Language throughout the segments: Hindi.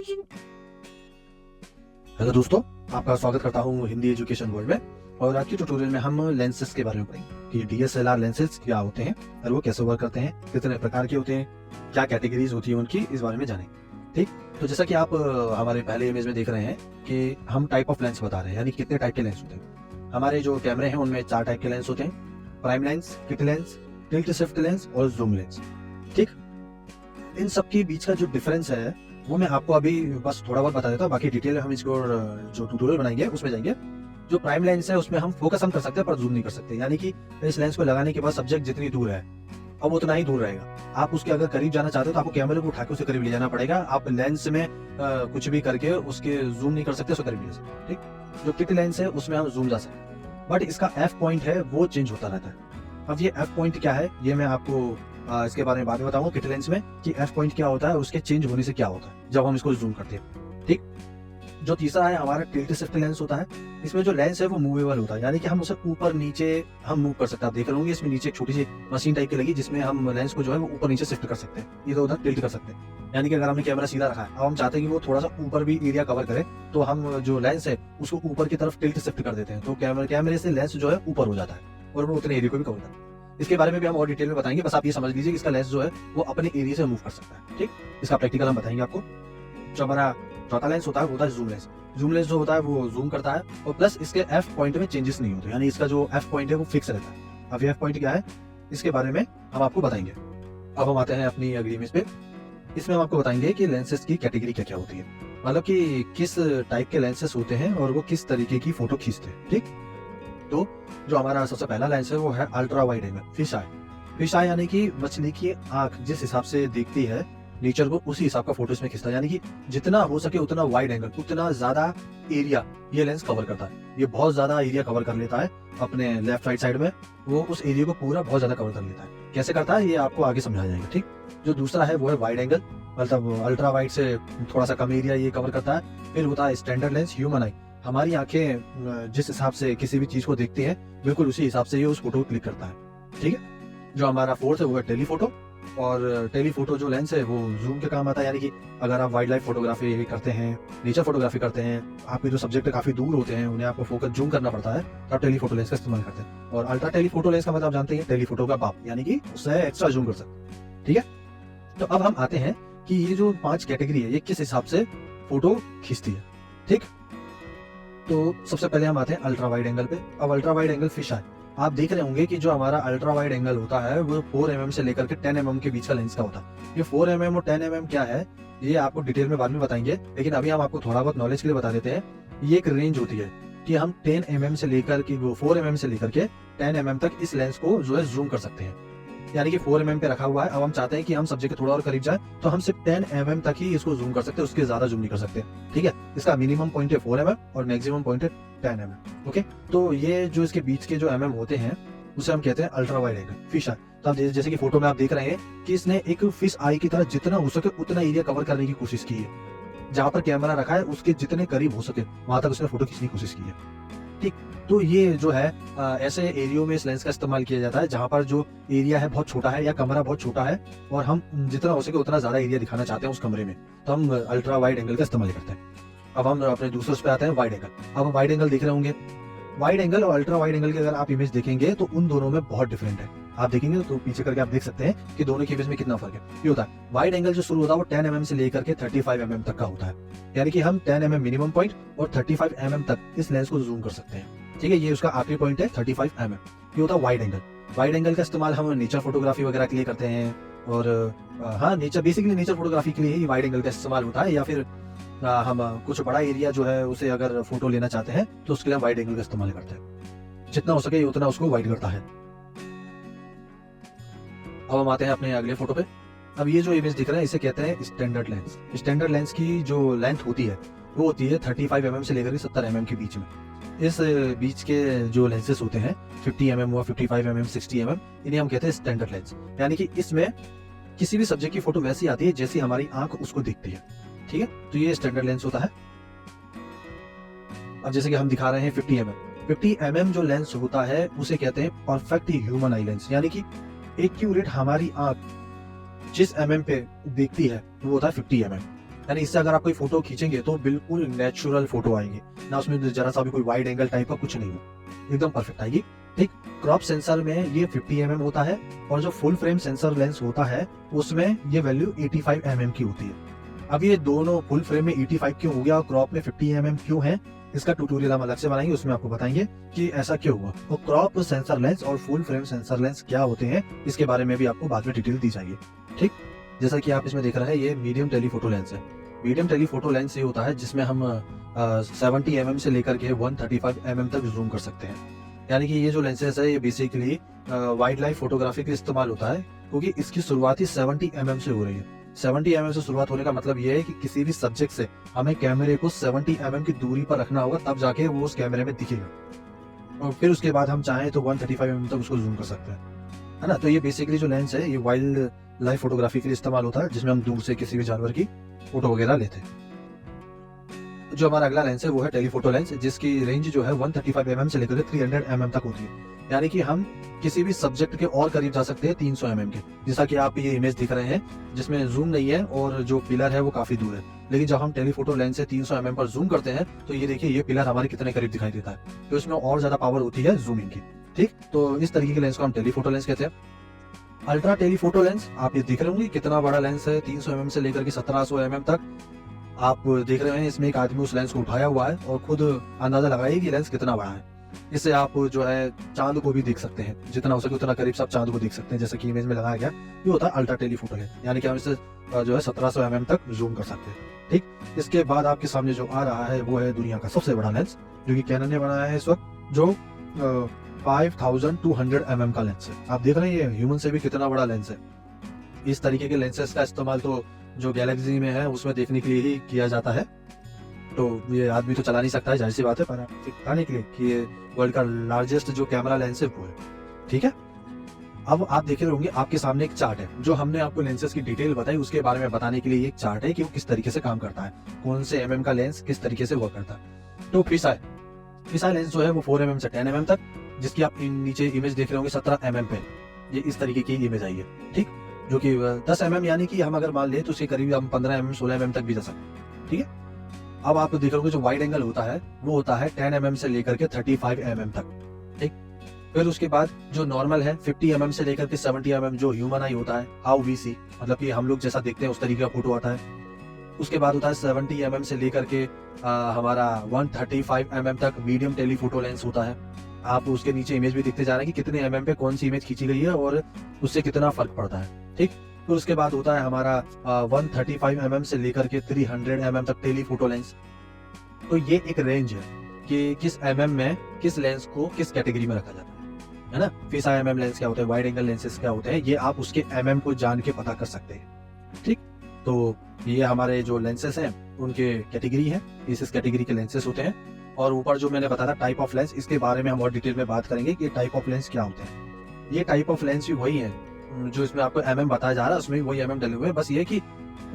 हेलो दोस्तों, आपका स्वागत करता हूँ हिंदी एजुकेशन वर्ल्ड में। और आज की ट्यूटोरियल में हम लेंसेज के बारे में पढ़ेंगे कि डीएसएलआर लेंसेज क्या होते हैं और वो कैसे वर्क करते हैं, कितने प्रकार के होते हैं, क्या कैटेगरीज होती है उनकी, इस बारे में जानेंगे। ठीक, तो जैसा कि आप हमारे पहले इमेज में देख रहे हैं कि हम टाइप ऑफ लेंस बता रहे हैं, यानी कितने टाइप के लेंस होते हैं। हमारे जो कैमरे हैं उनमें 4 टाइप के लेंस होते हैं: prime lens, kit lens, tilt shift lens और जूम लेंस। ठीक, इन सब के बीच का जो डिफरेंस है वो मैं आपको अभी बस थोड़ा बहुत बता देता हूँ, बाकी डिटेल हम इसको जो ट्यूटोरियल बनाएंगे उसमें जाएंगे। जो प्राइम लेंस है उसमें हम फोकस कर सकते हैं पर जूम नहीं कर सकते, यानी कि इस लेंस को लगाने के बाद सब्जेक्ट जितनी दूर है अब उतना ही दूर रहेगा। आप उसके अगर करीब जाना चाहते हो तो आपको कैमरे को उठा के उसे करीब ले जाना पड़ेगा। आप लेंस में कुछ भी करके उसके जूम नहीं कर सकते, उसको करीब ले सकते। ठीक, जो किट लेंस है उसमें हम जूम जा सकते हैं, बट इसका एफ पॉइंट है वो चेंज होता रहता है। अब ये एफ पॉइंट क्या है ये मैं आपको इसके बारे में बाद में बताऊंगा किट लेंस में कि एफ पॉइंट क्या होता है और उसके चेंज होने से क्या होता है जब हम इसको जूम करते हैं। ठीक, जो तीसरा है हमारा टिल्ट शिफ्ट लेंस होता है। इसमें जो लेंस है वो मूवेबल होता है, यानी कि हम उसे ऊपर नीचे हम मूव कर सकते हैं। आप देख रहे होंगे इसमें नीचे एक छोटी सी मशीन टाइप की लगी जिसमें हम लेंस को जो है वो ऊपर नीचे शिफ्ट कर सकते हैं, इधर उधर टिल्ट कर सकते हैं। यानी कि अगर हमने कैमरा सीधा रखा है, अब हम चाहते हैं कि वो थोड़ा सा ऊपर भी एरिया कवर करे, तो हम जो लेंस है उसको ऊपर की तरफ टिल्ट शिफ्ट कर देते हैं, तो कैमरे से लेंस जो है ऊपर हो जाता है और वो उतने एरिया को भी कवर करता है। इसके बारे में भी हम और डिटेल में बताएंगे, बस आप ये समझ लीजिए कि इसका लेंस जो है वो अपने एरिया से मूव कर सकता है। ठीक, इसका प्रैक्टिकल हम बताएंगे आपको। जो हमारा चौथा लेंस होता है वो होता है जूम लेंस। जूम लेंस जो होता है वो जूम करता है और प्लस इसके एफ पॉइंट में चेंजेस नहीं होते, यानी इसका जो एफ पॉइंट है वो फिक्स रहता है। अब एफ पॉइंट क्या है इसके बारे में हम आपको बताएंगे। अब हम आते हैं अपनी अगली इमेज पे। इसमें हम आपको बताएंगे कि लेंसेज की कैटेगरी क्या क्या होती है, मतलब कि किस टाइप के लेंसेज होते हैं और वो किस तरीके की फोटो खींचते हैं। ठीक, तो जो हमारा सबसे पहला लेंस है वो है अल्ट्रा वाइड एंगल फिश आई। फिश आई यानी कि मछली की आंख जिस हिसाब से देखती है नेचर को, उसी हिसाब का फोटो इसमें खींचता है। यानी कि जितना हो सके उतना वाइड एंगल, उतना ज्यादा एरिया ये लेंस कवर करता है। ये बहुत ज्यादा एरिया कवर कर लेता है अपने लेफ्ट राइट साइड में, वो उस एरिया को पूरा बहुत ज्यादा कवर कर लेता है। कैसे करता है ये आपको आगे समझाया जाएगा। ठीक, जो दूसरा है वो है वाइड एंगल, मतलब अल्ट्रा वाइड से थोड़ा सा कम एरिया ये कवर करता है। फिर होता है स्टैंडर्ड लेंस ह्यूमन आई। हमारी आंखें जिस हिसाब से किसी भी चीज को देखती है बिल्कुल उसी हिसाब से ये उस फोटो को क्लिक करता है। ठीक है, जो हमारा फोर्थ है वो है टेलीफोटो। और टेलीफोटो जो लेंस है वो जूम के काम आता है, यानी कि अगर आप वाइल्ड लाइफ फोटोग्राफी करते हैं, नेचर फोटोग्राफी करते हैं, आपके जो सब्जेक्ट काफी दूर होते हैं उन्हें आपको फोकस जूम करना पड़ता है, तो आप टेलीफोटो लेंस का इस्तेमाल करते हैं। और अल्ट्रा टेलीफोटो लेंस का मतलब आप जानते हैं टेलीफोटो का बाप, यानी कि उससे एक्स्ट्रा जूम कर सकते हैं। ठीक है, तो अब हम आते हैं कि ये जो 5 कैटेगरी है ये किस हिसाब से फोटो खींचती है। ठीक, तो सबसे पहले हम आते हैं अल्ट्रा वाइड एंगल पे। अब अल्ट्रा वाइड एंगल फिश आई। आप देख रहे होंगे कि जो हमारा अल्ट्रा वाइड एंगल होता है वो 4 mm से लेकर के 10 mm के बीच का लेंस का होता है। ये 4 mm और 10 mm क्या है ये आपको डिटेल में बाद में बताएंगे, लेकिन अभी हम आपको थोड़ा बहुत नॉलेज के लिए बता देते हैं। ये एक रेंज होती है कि हम 10 mm से लेकर के 4 mm से लेकर के 10 mm तक इस लेंस को जो है जूम कर सकते हैं। यानी कि 4 mm पे रखा हुआ है, अब हम चाहते हैं कि हम सब्जेक्ट के थोड़ा और करीब जाए तो हम सिर्फ 10 mm तक ही इसको जूम कर सकते हैं, उसके ज्यादा जूम नहीं कर सकते। ठीक है, इसका मिनिमम पॉइंट है 4 mm और मैक्सिमम पॉइंट है 10 mm। ओके, तो ये जो इसके बीच के जो mm होते हैं उसे हम कहते हैं अल्ट्रा वाइड एंगल फिश आई। तो आप जैसे कि फोटो में आप देख रहे हैं कि इसने एक फिश आई की तरह जितना हो सके उतना एरिया कवर करने की कोशिश की है। जहां पर कैमरा रखा है उसके जितने करीब हो सके वहां तक उसने फोटो खींचने की कोशिश की है। ठीक, तो ये जो है ऐसे एरियो में इस लेंस का इस्तेमाल किया जाता है जहां पर जो एरिया है बहुत छोटा है या कमरा बहुत छोटा है और हम जितना हो सके उतना ज्यादा एरिया दिखाना चाहते हैं उस कमरे में, तो हम अल्ट्रा वाइड एंगल का इस्तेमाल करते हैं। अब हम अपने दूसरे पे आते हैं वाइड एंगल। अब वाइड एंगल देख रहे होंगे, वाइड एंगल और अल्ट्रा वाइड एंगल की अगर आप इमेज देखेंगे तो उन दोनों में बहुत डिफरेंट है। आप देखेंगे तो पीछे करके आप देख सकते हैं कि दोनों की इमेज में कितना फर्क है। ये होता है वाइड एंगल जो शुरू होता है वो 10 mm से लेकर के 35 mm तक का होता है, यानी कि हम 10 mm मिनिमम पॉइंट और 35 mm तक इस लेंस को जूम कर सकते हैं। ठीक है, ये उसका आखिरी पॉइंट है 35 mm। ये होता है वाइड एंगल। वाइड एंगल का इस्तेमाल हम नेचर फोटोग्राफी वगैरह के लिए करते हैं, और हाँ बेसिकली नेचर फोटोग्राफी के लिए ही वाइड एंगल का इस्तेमाल होता है, या फिर हम कुछ बड़ा एरिया जो है उसे अगर फोटो लेना चाहते हैं तो उसके लिए हम वाइड एंगल का इस्तेमाल करते हैं। जितना हो सके उतना उसको वाइड करता है। अब हम आते हैं अपने अगले फोटो पे। अब ये जो इमेज दिख रहा है इसे कहते हैं स्टैंडर्ड लेंस। स्टैंडर्ड लेंस की जो लेंथ होती है वो होती है 35 mm से लेकर 70 mm के बीच में। इस बीच के जो लेंसेस होते हैं 50 mm हुआ, 55 mm, 60 mm, इन्हें हम कहते हैं स्टैंडर्ड लेंस। यानी कि इसमें किसी भी सब्जेक्ट की फोटो वैसी आती है जैसी हमारी आंख उसको दिखती है। ठीक है, तो ये स्टैंडर्ड लेंस होता है। अब जैसे कि हम दिखा रहे हैं 50 mm। 50 mm जो लेंस होता है उसे कहते हैं परफेक्ट ह्यूमन आई लेंस, यानी कि एक्यूरेट हमारी आंख जिस mm पे देखती है वो होता है 50 mm। यानी इससे अगर आप कोई फोटो खींचेंगे तो बिल्कुल नेचुरल फोटो आएगी, ना उसमें जरा सा भी कोई वाइड एंगल टाइप का कुछ नहीं हो, एकदम परफेक्ट आएगी। ठीक, क्रॉप सेंसर में ये 50 mm होता है और जो फुल फ्रेम सेंसर लेंस होता है उसमें ये वैल्यू 85 mm की होती है। अब ये दोनों फुल फ्रेम में 85 क्यों हो गया और क्रॉप में 50 mm क्यों है, इसका ट्यूटोरियल हम अलग से बनाएंगे, उसमें आपको बताएंगे कि ऐसा क्यों हुआ। तो क्रॉप सेंसर लेंस और फुल फ्रेम सेंसर लेंस क्या होते हैं इसके बारे में भी आपको बाद में डिटेल दी जाएगी। ठीक, जैसा कि आप इसमें देख रहे हैं ये मीडियम टेलीफोटो लेंस है। मीडियम टेलीफोटो लेंस ये होता है जिसमें हम 70 mm से लेकर के 135 mm तक जूम कर सकते हैं। यानी कि ये जो लेंसेज है ये बेसिकली वाइल्ड लाइफ फोटोग्राफी के इस्तेमाल होता है, क्योंकि इसकी शुरुआत ही 70 mm से हो रही है। 70 mm से शुरुआत होने का मतलब ये है कि किसी भी सब्जेक्ट से हमें कैमरे को 70 mm की दूरी पर रखना होगा, तब जाके वो उस कैमरे में दिखेगा, और फिर उसके बाद हम चाहें तो 135 mm तक उसको जूम कर सकते हैं, है ना। तो ये बेसिकली जो लेंस है ये वाइल्ड लाइफ फोटोग्राफी के लिए इस्तेमाल होता है, जिसमें हम दूर से किसी भी जानवर की फोटो वगैरह लेते हैं। जो हमारा अगला लेंस है वो है टेलीफोटो लेंस, जिसकी रेंज जो है 135 mm से लेकर 300 mm तक होती है। यानी कि हम किसी भी सब्जेक्ट के और करीब जा सकते हैं 300 mm के, जैसा कि आप ये इमेज दिख रहे हैं जिसमें जूम नहीं है और जो पिलर है वो काफी दूर है। लेकिन जब हम टेलीफोटो लेंस से 300 mm पर जूम करते हैं तो ये देखिए ये पिलर हमारे कितने करीब दिखाई देता है, तो इसमें और ज्यादा पावर होती है जूमिंग की। ठीक, तो इस तरीके के लेंस को हम टेलीफोटो लेंस कहते हैं। अल्ट्रा टेलीफोटो लेंस आप ये देख रहे होंगे कितना बड़ा लेंस है, 300 mm से लेकर के 1700 mm तक आप देख रहे हैं। इसमें एक आदमी उस लेंस को उठाया हुआ है और खुद अंदाजा लगाइए कि लेंस कितना बड़ा है। इससे आप जो है चांद को भी देख सकते हैं, जितना हो सके उतना करीब से आप चांद को देख सकते हैं, जैसे कि इमेज में लगाया गया। ये होता है अल्ट्रा टेलीफोटो लेंस, यानी कि हम इससे जो है 1700 mm तक जूम कर सकते हैं। ठीक, इसके बाद आपके सामने जो आ रहा है वो है दुनिया का सबसे बड़ा लेंस, जो कि कैनन ने बनाया है इस वक्त, जो 5200 mm का लेंस है। आप देख रहे हैं ये ह्यूमन से भी कितना बड़ा लेंस है। इस तरीके के लेंसेज का इस्तेमाल तो जो गैलेक्सी में है उसमें देखने के लिए ही किया जाता है। तो ये आदमी तो चला नहीं सकता है, जाहिर सी बात है, पर आपको दिखाने के लिए कि ये वर्ल्ड का लार्जेस्ट जो कैमरा लेंस है वो है। ठीक है, अब आप देख रहे होंगे आपके सामने एक चार्ट है, जो हमने आपको लेंसेज की डिटेल बताई उसके बारे में बताने के लिए एक चार्ट है कि वो किस तरीके से काम करता है, कौन से mm का लेंस किस तरीके से वर्क करता है। तो फिसाई लेंस जो है वो 4 mm से 10 mm तक, जिसकी आप नीचे इमेज देख रहे होंगे 17 mm पे, ये इस तरीके की इमेज आई है। ठीक, जो कि 10 mm यानी कि हम अगर मान ले तो उसके करीब हम 15 mm 16 mm तक भी जा सकते हैं। ठीक है, अब आप देख रहे होंगे जो वाइड एंगल होता है वो होता है 10 mm से लेकर के 35 mm तक। ठीक, फिर उसके बाद जो नॉर्मल है 50 mm से लेकर के 70 mm जो ह्यूमन आई होता है, हाउ वी सी, मतलब कि हम लोग जैसा देखते हैं उस तरीके का फोटो आता है। उसके बाद होता है 70 mm से लेकर के हमारा 135 mm तक मीडियम टेलीफोटो लेंस होता है। आप उसके नीचे इमेज भी देखते जा रहे हैं कि कितने mm पे कौन सी इमेज खींची गई है और उससे कितना फर्क पड़ता है। ठीक, फिर उसके बाद होता है हमारा 135 mm से लेकर के 300 mm तक टेलीफोटो लेंस। तो ये एक रेंज है कि किस mm में किस लेंस को किस कैटेगरी में रखा जाता है ना। फिश आई mm लेंस क्या होता है, वाइड एंगल लेंसेस क्या होते हैं, ये आप उसके mm को जान के पता कर सकते हैं। ठीक, तो ये हमारे जो लेंसेस हैं उनके कैटेगरी है, इस कैटेगरी के लेंसेस होते हैं। और ऊपर जो मैंने बताया टाइप ऑफ लेंस, इसके बारे में हम और डिटेल में बात करेंगे कि टाइप ऑफ लेंस क्या होते हैं। ये टाइप ऑफ लेंस भी वही है जो इसमें आपको mm बताया जा रहा है, उसमें भी वही mm डले हुए हैं, बस ये कि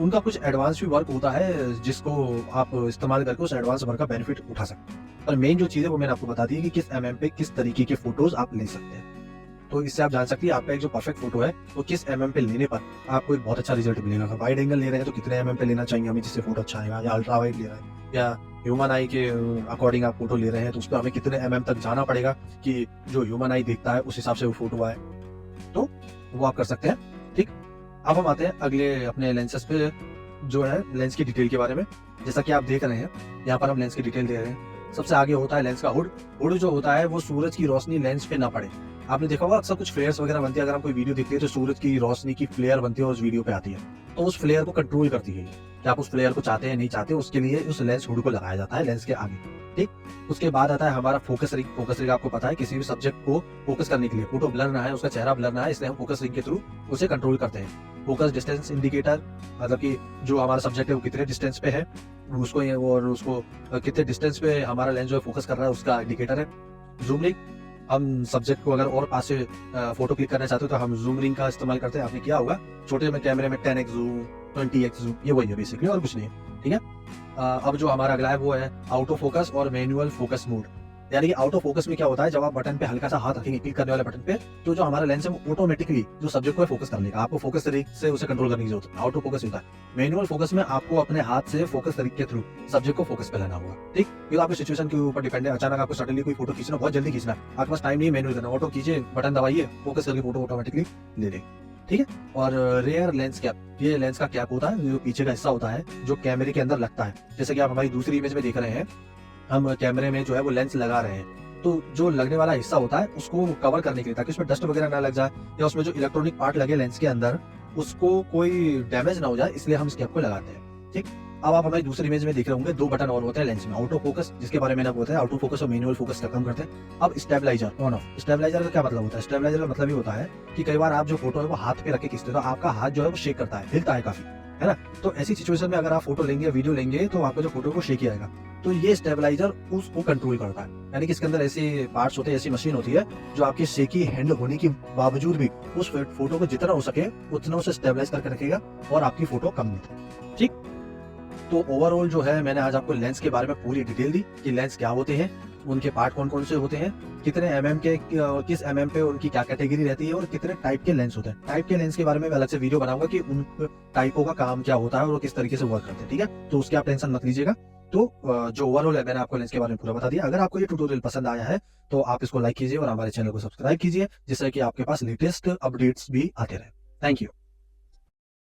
उनका कुछ एडवांस भी वर्क होता है जिसको आप इस्तेमाल करके उस एडवांस वर्क का बेनिफिट उठा सकते हैं। पर मेन जो चीज़ है वो मैंने आपको बता दी है कि किस mm पे किस तरीके के फोटोज आप ले सकते हैं। तो इससे आप जान सकते हैं आपका एक जो परफेक्ट फोटो है वो किस mm पे लेने पर आपको एक बहुत अच्छा रिजल्ट मिलेगा। अगर वाइड एंगल ले रहे हैं तो कितने mm पे लेना चाहिए हमें जिससे फोटो अच्छा आएगा, या अल्ट्रा वाइड ले रहे हैं या ह्यूमन आई के अकॉर्डिंग आप फोटो ले रहे हैं तो उस पर हमें कितने mm तक जाना पड़ेगा कि जो ह्यूमन आई देखता है उस हिसाब से वो फोटो आए, तो वो आप कर सकते हैं। ठीक, अब हम आते हैं अगले अपने लेंसेस पे, जो है लेंस की डिटेल के बारे में। जैसा कि आप देख रहे हैं यहाँ पर हम लेंस की डिटेल दे रहे हैं। सबसे आगे होता है लेंस का हुड। हुड जो होता है वो सूरज की रोशनी लेंस पे ना पड़े। आपने देखा होगा अक्सर कुछ फ्लेयर्स वगैरह बनती है, अगर हम कोई वीडियो देखते हैं तो सूरज की रोशनी की फ्लेयर बनती है और उस वीडियो पे आती है, तो उस फ्लेयर को कंट्रोल करती है कि आप उस फ्लेयर को चाहते हैं नहीं चाहते, उसके लिए उस लेंस हुड को लगाया जाता है लेंस के आगे। ठीक, उसके बाद आता है हमारा फोकस रिंग। फोकस रिंग आपको पता है किसी भी सब्जेक्ट को फोकस करने के लिए, फोटो ब्लर ना है, उसका चेहरा ब्लर ना है, इसलिए हम फोकस रिंग के थ्रू उसे कंट्रोल करते हैं। फोकस डिस्टेंस इंडिकेटर, मतलब कि जो हमारा सब्जेक्ट है वो कितने डिस्टेंस पे है उसको, और उसको कितने डिस्टेंस पे हमारा लेंस जो है फोकस कर रहा है उसका इंडिकेटर है। जूम रिंग, हम सब्जेक्ट को अगर और पास से फोटो क्लिक करना चाहते हो तो हम जूम रिंग का इस्तेमाल करते हैं। आपने किया होगा छोटे में कैमरे में 10x जूम 20x जूम, ये वही है बेसिकली और कुछ नहीं है। ठीक है, अब जो हमारा अगला है वो है आउट ऑफ फोकस और मैनुअल फोकस मोड। यानी कि आउट ऑफ फोकस में क्या होता है, जब आप बटन पे हल्का सा हाथ रखेंगे क्लिक करने वाले बटन पे, तो जो हमारा लेंस है वो ऑटोमेटिकली जो सब्जेक्ट को फोकस कर लेगा। आपको फोकस तरीके से उसे कंट्रोल करने की जरूरत है। आउट ऑफ फोकस होता है। मैनुअल फोकस में आपको अपने हाथ से फोकस तरीके के थ्रू सब्जेक्ट को फोकस पे लाना होगा। ठीक, ये तो आपकी सिचुएशन के ऊपर डिपेंड है। अचानक आपको सडनली कोई फोटो खींचना, बहुत जल्दी खींचना है, आपके पास टाइम नहीं है मैनुअल करना, ऑटो कीजिए, बटन दबाइए, फोकस करके फोटो ऑटोमेटिकली ले लेंगे। ठीक है। और रेयर लेंस कैप, ये लेंस का कैप होता है जो पीछे का हिस्सा होता है जो कैमरे के अंदर लगता है। जैसे कि आप हमारी दूसरी इमेज में देख रहे हैं, हम कैमरे में जो है वो लेंस लगा रहे हैं, तो जो लगने वाला हिस्सा होता है उसको कवर करने के लिए, ताकि उसमें डस्ट वगैरह ना लग जाए या उसमें जो इलेक्ट्रॉनिक पार्ट लगे लेंस के अंदर उसको कोई डैमेज ना हो जाए, इसलिए हम इस कैप को लगाते हैं। ठीक, अब आप हमारी दूसरी इमेज में देख रहे होंगे, दो बटन और होते हैं लेंस में, ऑटो फोकस जिसके बारे में मैंने बताया, ऑटो फोकस और मैनुअल फोकस का काम करते हैं। अब स्टेबलाइजर ऑन ऑफ, स्टेबलाइजर का क्या मतलब होता है? स्टेबलाइजर का मतलब ये होता है कि कई बार आप जो फोटो है वो हाथ पे रख के खींचते हो तो आपका हाथ जो है वो शेक करता है, हिलता है काफी, है ना। तो ऐसी सिचुएशन में अगर आप फोटो लेंगे, वीडियो लेंगे, तो आपका जो फोटो को शेक आएगा। तो ये स्टेबलाइजर उसको कंट्रोल करता है, यानी कि इसके अंदर ऐसे पार्ट्स होते हैं, ऐसी मशीन होती है जो आपकी शेकी हैंड होने के बावजूद भी उस फोटो को जितना हो सके उतना उसे स्टेबलाइज करके रखेगा और आपकी फोटो कम मिलेगी। ठीक, तो ओवरऑल जो है मैंने आज आपको लेंस के बारे में पूरी डिटेल दी कि लेंस क्या होते हैं, उनके पार्ट कौन कौन से होते हैं, कितने एमएम के, किस एमएम पे उनकी क्या कैटेगरी रहती है और कितने टाइप के लेंस होते हैं। टाइप के लेंस के बारे में मैं अलग से वीडियो बनाऊंगा कि उन टाइपों का काम क्या होता है और वो किस तरीके से वर्क करते हैं। ठीक है, तो उसकी आप टेंशन मत लीजिएगा। तो जो ओवरऑल है मैंने आपको लेंस के बारे में पूरा बता दिया। अगर आपको ये ट्यूटोरियल पसंद आया है तो आप इसको लाइक कीजिए और हमारे चैनल को सब्सक्राइब कीजिए, जिससे कि आपके पास लेटेस्ट अपडेट्स भी आते रहे। Thank you.